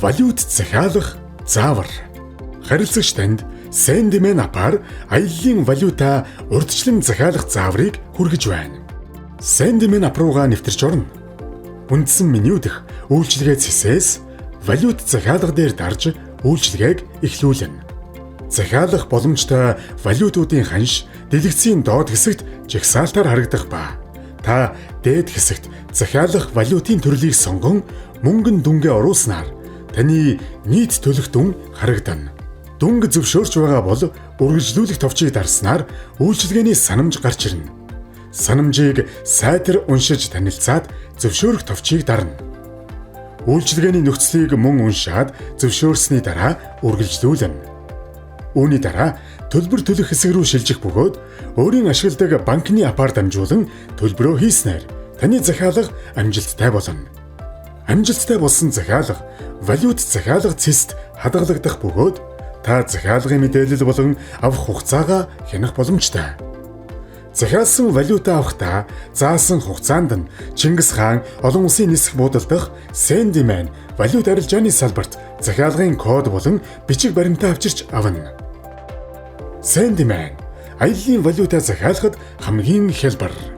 Валют захиалах заавар. Харилцагч танд Sendman апаар аяллаа валюта урьдчилан захиалах зааврыг хүргэж байна. Sendman ап руугаа нэвтэрч орно. Үндсэн меню дэх үйлчилгээ цэсээс валют захиалга дээр дарж үйлчилгээг эхлүүлнэ. Захиалах боломжтой валютуудын ханш дэлгэцийн доод хэсэгт жагсаалтаар харагдах ба та дээд хэсэгт захиалах валютын төрлийг сонгон мөнгөн дүнгээ оруулснаар таны нийт төлөх дүн харагдана. Дүнг зөвшөөрч байгаа бол үргэлжлүүлэх товчийг дарснаар үйлчилгээний санамж гарч ирнэ. Санамжийг сайтар уншиж танилцаад зөвшөөрөх товчийг дарна. Үйлчилгээний нөхцөлийг мөн уншаад зөвшөөрсөний дараа үргэлжлүүлнэ. Үүний дараа төлбөр төлөх хэсэг рүү шилжих бөгөөд өөрийн ашигладаг банкны апаар дамжуулан төлбөрөө хийснээр таны захиалга амжилттай болно. Амжилттай болсон захиалга валют захиалга цэст хадгалагдах бөгөөд та захиалгын мэдээлэл болон авах хугацаагаа хянах боломжтой. Захиалсан валюта авахдаа заасан хугацаанд нь Чингис хаан олон улсын нисэх буудалдах Sendman валют арилжааны салбарт захиалгын код болон бичиг баримтаа авчирч авна. Sendman аяллаа валюта захиалахад хамгийн хялбар.